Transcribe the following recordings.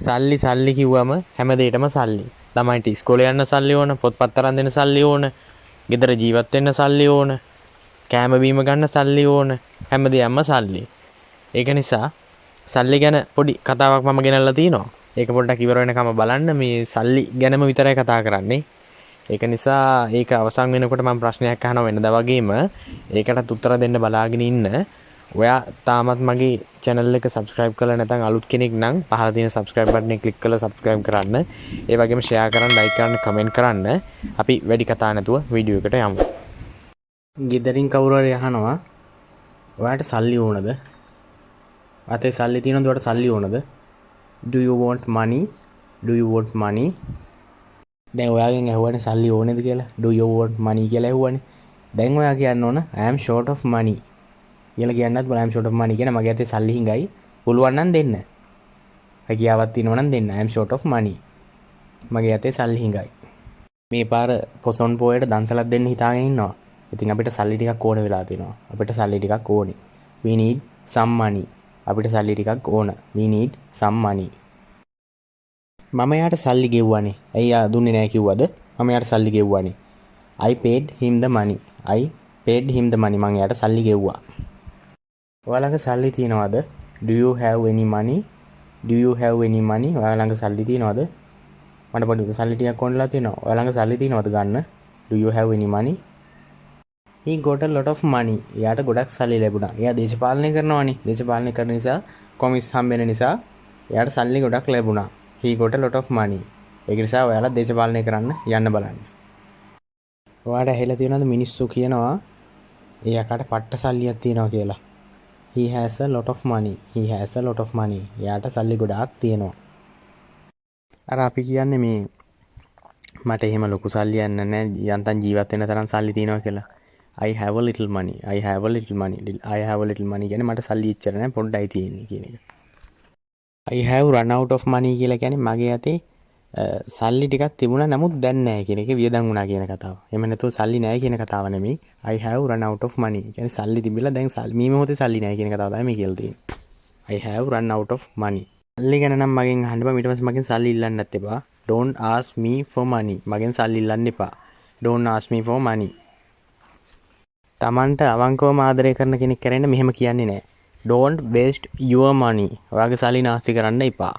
සල්ලි සල්ලි කිව්වම හැම දෙයකටම සල්ලි. ළමයින්ට ඉස්කෝලේ යන්න සල්ලි ඕන, පොත්පත් අරන් දෙන්න සල්ලි ඕන, ගෙදර ජීවත් වෙන්න සල්ලි ඕන, කෑම බීම ගන්න සල්ලි ඕන, හැම දෙයක්ම සල්ලි. ඒක නිසා සල්ලි ගැන පොඩි කතාවක් මම ගෙනල්ලා තිනවා. ඒක පොඩ්ඩක් ඉවර වෙනකම් බලන්න. මේ සල්ලි ගැනම විතරයි කතා කරන්නේ. ඒක නිසා ඒක අවසන් වෙනකොට මම ප්‍රශ්නයක් අහනවා වෙනදා වගේම. ඒකටත් උත්තර දෙන්න බලාගෙන ඉන්න. ඔයා තාමත් මගේ channel එක subscribe කරලා නැත්නම් අලුත් කෙනෙක් නම් පහළ තියෙන subscribe button එක click කරලා subscribe කරන්න. ඒ වගේම share කරන්න, like කරන්න, comment කරන්න. අපි වැඩි කතා නැතුව වීඩියෝ එකට යමු. ගෙදරින් කවුරු හරි අහනවා ඔයාට සල්ලි ඕනද? අතේ සල්ලි තියෙනවද? ඔයාට සල්ලි ඕනද? Do you want money? Do you want money? දැන් ඔයාගෙන් ඇහුවනේ සල්ලි ඕනේද කියලා. Do you want money කියලා ඇහුවනේ. දැන් ඔයා කියන්න ඕන I am short of money. කියලා කියන්නත් බල I am short of money කියන මගේ අතේ සල්ලි හිඟයි. පුළුවන් නම් දෙන්න. හැකියාවක් තියෙනවා නම් දෙන්න. I am short of money. මගේ අතේ සල්ලි හිඟයි. මේ පාර පොසොන් පොයට දන්සලක් දෙන්න හිතාගෙන ඉන්නවා. ඉතින් අපිට සල්ලි ටිකක් ඕන වෙලා තියෙනවා. අපිට සල්ලි ටිකක් ඕනේ. We need some money. අපිට සල්ලි ටිකක් ඕන. We need some money. මම යාට සල්ලි ගෙව්වනේ. ඇයි යා දුන්නේ නැහැ කිව්වද? මම යාට සල්ලි ගෙව්වනේ. I paid him the money. I paid him the money. මම යාට සල්ලි ගෙව්වා. ඔයාලඟ සල්ලි තියනවද? Do you have any money? Do you have any money? ඔයාලඟ සල්ලි තියනවද? මට පොඩි සල්ලි ටිකක් ඕනලා තියෙනවා. ඔයාලඟ සල්ලි තියනවද ගන්න? Do you have any money? He got a lot of money. එයාට ගොඩක් සල්ලි ලැබුණා. එයා දේශපාලනය කරනවානේ. දේශපාලනය කරන නිසා කොමිස් හම්බෙන නිසා එයාට සල්ලි ගොඩක් ලැබුණා. He got a lot of money. ඒක නිසා ඔයාලා දේශපාලනය කරන්න යන්න බලන්න. ඔයාට ඇහිලා තියෙනවද මිනිස්සු කියනවා එයාකට පට්ට සල්ලියක් තියෙනවා කියලා. He has a lot of money. He has a lot of money. එයාට සල්ලි ගොඩාක් තියෙනවා. අර අපි කියන්නේ මේ මට එහෙම ලොකු සල්ලියක් නැහැ. යන්තම් ජීවත් වෙන්න තරම් සල්ලි තියෙනවා කියලා. I have a little money. I have a little money. I have a little money කියන්නේ මට සල්ලි ඉච්චර නැහැ පොඩ්ඩයි තියෙන්නේ කියන එක. I have run out of money කියලා කියන්නේ මගේ අතේ සල්ලි ටිකක් තිබුණා නමුත් දැන් නැහැ කියන එක වියදම් වුණා කියන කතාව. එහෙම නැතුව සල්ලි නැහැ කියන කතාව නෙමෙයි. I have run out of money. කියන්නේ සල්ලි තිබිලා දැන් මේ මොහොතේ සල්ලි නැහැ කියන කතාව තමයි මේ කියලා තියෙන්නේ. I have run out of money. සල්ලි ගැන නම් මගෙන් අහන්න බෑ. ඊට පස්සේ මගෙන් සල්ලි ඉල්ලන්නත් එපා. Don't ask me for money. මගෙන් සල්ලි ඉල්ලන්න එපා. Don't ask me for money. තමන්ට අවංකවම ආදරය කරන කෙනෙක් කරන්නේ මෙහෙම කියන්නේ නැහැ. Don't waste your money. ඔයාගේ සල්ලි නාස්ති කරන්න එපා.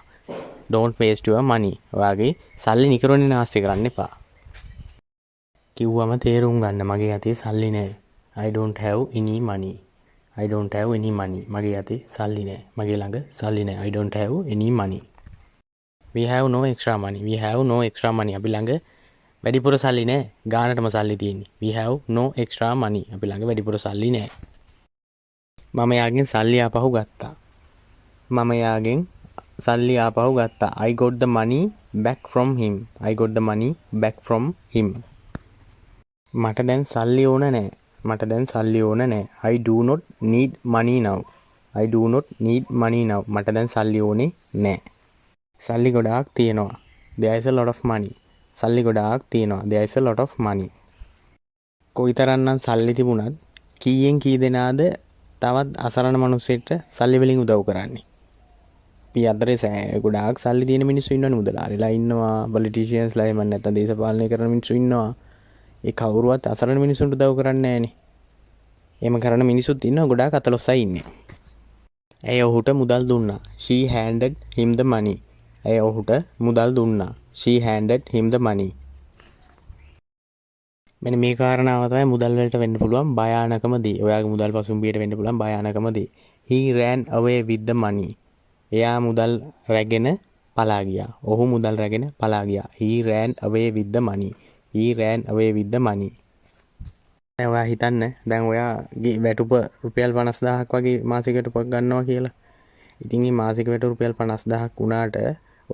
Don't waste your money. ඔයාගේ සල්ලි නිකරුණේ නාස්ති කරන්න එපා. කිව්වම තේරුම් ගන්න මගේ අතේ සල්ලි නැහැ. I don't have any money. I don't have any money. මගේ අතේ සල්ලි නැහැ. මගේ ළඟ සල්ලි නැහැ. I don't have any money. We have no extra money. We have no extra money. අපි ළඟ වැඩිපුර සල්ලි නැහැ. ගානටම සල්ලි තියෙන්නේ. We have no extra money. අපි ළඟ වැඩිපුර සල්ලි නැහැ. මම යාගෙන් සල්ලි ආපහු ගත්තා. මම යාගෙන් සල්ලි ආපහු ගත්තා. I got the money back from him. I got the money back from him. මට දැන් සල්ලි ඕන නැහැ. මට දැන් සල්ලි ඕන නැහැ. I do not need money now. I do not need money now. මට දැන් සල්ලි ඕනේ නැහැ. සල්ලි ගොඩාක් තියෙනවා. There is a lot of money. සල්ලි ගොඩාක් තියෙනවා. There is a lot of money. කොයිතරම්නම් සල්ලි තිබුණත් කීයෙන් කී දෙනාද තවත් අසරණ මිනිස්සෙක්ට සල්ලි වලින් උදව් කරන්නේ. අපි අතරේ ගොඩාක් සල්ලි තියෙන මිනිස්සු ඉන්නවනේ මුදලාරිලා ඉන්නවා, පොලිටිෂියන්ස්ලා එහෙම නැත්නම් දේශපාලනය කරන මිනිස්සු ඉන්නවා. ඒ කවුරුවත් අසරණ මිනිස්සුන්ට උදව් කරන්නේ නැහනේ. එහෙම කරන මිනිස්සුත් ඉන්නවා ගොඩාක් අතලොස්සයි ඉන්නේ. ඇය ඔහුට මුදල් දුන්නා. She handed him the money. ඇය ඔහුට මුදල් දුන්නා. She handed him the money. මෙන්න මේ කාරණාව තමයි මුදල් වලට වෙන්න පුළුවන් භයානකම දේ. ඔයාගේ මුදල් පසුම්බියට වෙන්න පුළුවන් භයානකම දේ. He ran away with the money. එයා මුදල් රැගෙන පලා ගියා. ඔහු මුදල් රැගෙන පලා ගියා. He ran away with the money. He ran away with the money. දැන් ඔයා හිතන්න දැන් ඔයාගේ වැටුප රුපියල් 50000ක් වගේ මාසික වැටුපක් ගන්නවා කියලා. ඉතින් මේ මාසික වැටුප රුපියල් 50000ක් වුණාට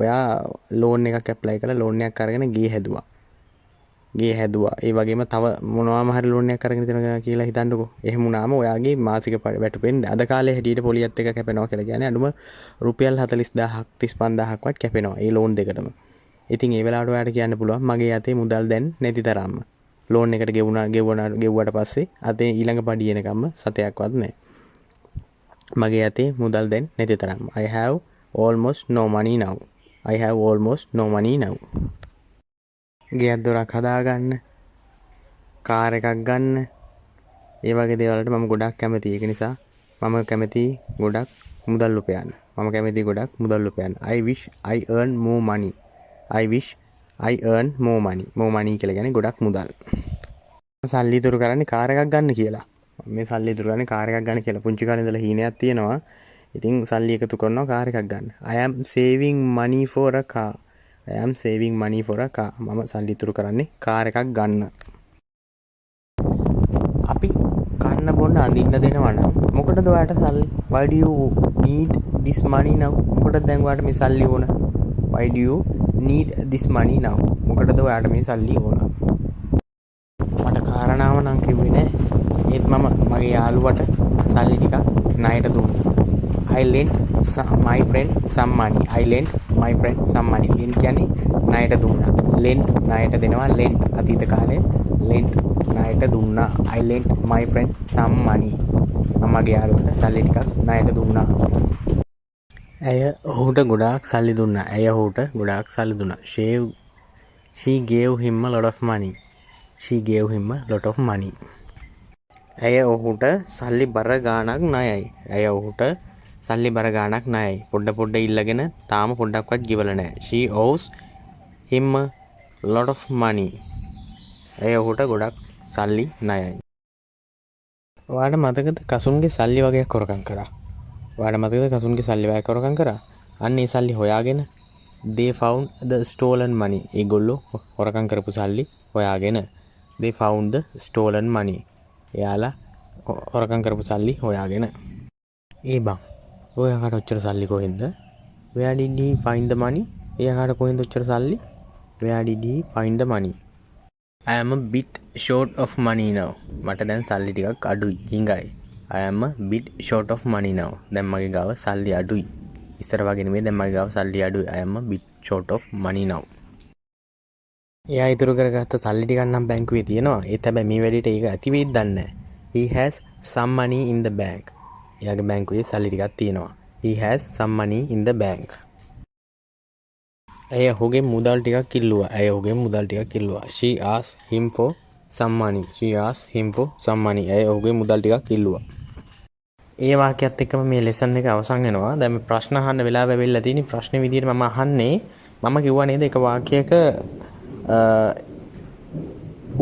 ඔයා ලෝන් එකක් ඇප්ලයි කරලා ලෝන් එකක් අරගෙන ගේ හැදුවා. ඒ වගේම තව මොනවාම හරි ලෝන් එකක් අරගෙන තියෙනවා කියලා හිතන්නකෝ. එහෙම වුණාම ඔයාගේ මාසික වැටුපෙන් අද කාලේ හැටියට පොලියත් එක කැපෙනවා කියලා කියන්නේ අඩුම රුපියල් 40000ක් 35000ක් වත් කැපෙනවා ඒ ලෝන් දෙකටම. ඉතින් ඒ වෙලාවට ඔයාට කියන්න පුළුවන් මගේ අතේ මුදල් දැන් නැති තරම්ම. ලෝන් එකට ගෙවුවට පස්සේ අතේ ඊළඟ පඩිය එනකම්ම සතයක්වත් නැහැ. මගේ අතේ මුදල් දැන් නැති තරම්ම. I have almost no money now. I have almost no money now. ගෙයක් දොරක් හදාගන්න, කාර් එකක් ගන්න, ඒ වගේ දේවල්ට මම ගොඩක් කැමතියි. ඒක නිසා මම කැමතියි ගොඩක් මුදල් උපයන්න. මම කැමතියි ගොඩක් මුදල් උපයන්න. I wish I earn more money. I wish I earn more money. More money කියලා කියන්නේ ගොඩක් මුදල්. සල්ලි ඉතුරු කරන්නේ කාර් එකක් ගන්න කියලා. මේ සල්ලි ඉතුරු කරන්නේ කාර් එකක් ගන්න කියලා. පුංචි කාලේ ඉඳලා හීනයක් තියෙනවා. ඉතින් සල්ලි එකතු කරනවා කාර් එකක් ගන්න. I am saving money for a car. I am saving money for a car. මම සල්ලි ඉතුරු කරන්නේ කාර් එකක් ගන්න. අපි කන්න බොන්න අඳින්න දෙනවා නම් මොකටද ඔයාට සල්ලි? Why do you need this money now? මොකටද දැන් ඔයාට මේ සල්ලි ඕන? Why do you need this money now? මොකටද ඔයාට මේ සල්ලි ඕන? මට කාරණාව නම් කිව්වේ නෑ. ඒත් මම මගේ යාළුවට සල්ලි ටිකක් ණයට දුන්නා. I lent my friend some money. I lent my friend some money. lent කියන්නේ ණයට දුන්නා. lent ණයට දෙනවා. lent අතීත කාලේ lent ණයට දුන්නා. I lent my friend some money. මම මගේ යාළුවට සල්ලි ටිකක් ණයට දුන්නා. ඇය ඔහුට ගොඩාක් සල්ලි දුන්නා. ඇය ඔහුට ගොඩාක් සල්ලි දුන්නා. She gave him a lot of money. She gave him a lot of money. ඇය ඔහුට සල්ලි බර ගාණක් ණයයි. ඇය ඔහුට සල්ලි බර ගාණක් ණයයි. පොඩ ඉල්ලගෙන තාම පොඩ්ඩක්වත් ගෙවලා නැහැ. She owes him a lot of money. ඇය ඔහුට ගොඩක් සල්ලි ණයයි. ඔයාට මතකද කසුන්ගේ සල්ලි වගේක් හොරකම් කරා? ඔයාට මතකද කසුන්ගේ සල්ලි වගේක් හොරකම් කරා? අන්න ඒ සල්ලි හොයාගෙන they found the stolen money. ඒගොල්ලෝ හොරකම් කරපු සල්ලි හොයාගෙන they found the stolen money. එයාලා හොරකම් කරපු සල්ලි හොයාගෙන. ඒ බං ඔයාට ඔච්චර සල්ලි කොහෙන්ද? Where did he find the money? එයාට කොහෙන්ද ඔච්චර සල්ලි? Where did he find the money? I am a bit short of money now. මට දැන් සල්ලි ටිකක් අඩුයි. හිඟයි. I am a bit short of money now. දැන් මගේ ගාව සල්ලි අඩුයි. ඉස්සර වගේ නෙමෙයි දැන් මගේ ගාව සල්ලි අඩුයි. I am a bit short of money now. එයා ඉතුරු කරගත්ත සල්ලි ටිකක් නම් බැංකුවේ තියෙනවා. ඒත් හැබැයි මේ වැඩේට ඒක ඇති වෙයිද දන්නේ නැහැ. He has some money in the bank. එයාගේ බැංකුවේ සල්ලි ටිකක් තියෙනවා. He has some money in the bank. ඇය ඔහුගේ මුදල් ටිකක් ඉල්ලුවා. ඇය ඔහුගේ මුදල් ටිකක් ඉල්ලුවා. She asked him for some money. She asked him for some money. ඇය ඔහුගේ මුදල් ටිකක් ඉල්ලුවා. ඒ වාක්‍යයත් එක්කම මේ ලෙසන් එක අවසන් වෙනවා. දැන් මේ ප්‍රශ්න අහන්න වෙලාව වෙවිලා තියෙන ප්‍රශ්න විදියට මම අහන්නේ මම කිව්වා නේද එක වාක්‍යයක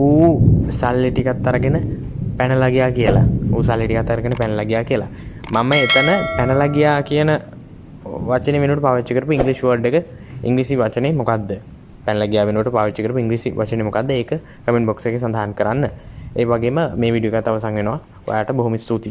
ඌ සල්ලි ටිකක් අරගෙන පැනලා ගියා කියලා. ඌ සල්ලි ටිකක් අරගෙන පැනලා ගියා කියලා. මම එතන පැනලා ගියා කියන වචනේ වෙනුවට පාවිච්චි කරපු ඉංග්‍රීසි වර්ඩ් එක ඉංග්‍රීසි වචනේ මොකද්ද? පැනලා ගියා වෙනුවට පාවිච්චි කරපු ඉංග්‍රීසි වචනේ මොකද්ද? ඒක කමෙන්ට් බොක්ස් එකේ සඳහන් කරන්න. ඒ වගේම මේ වීඩියෝ එකත් අවසන් වෙනවා. ඔයාලට බොහොම ස්තුතියි.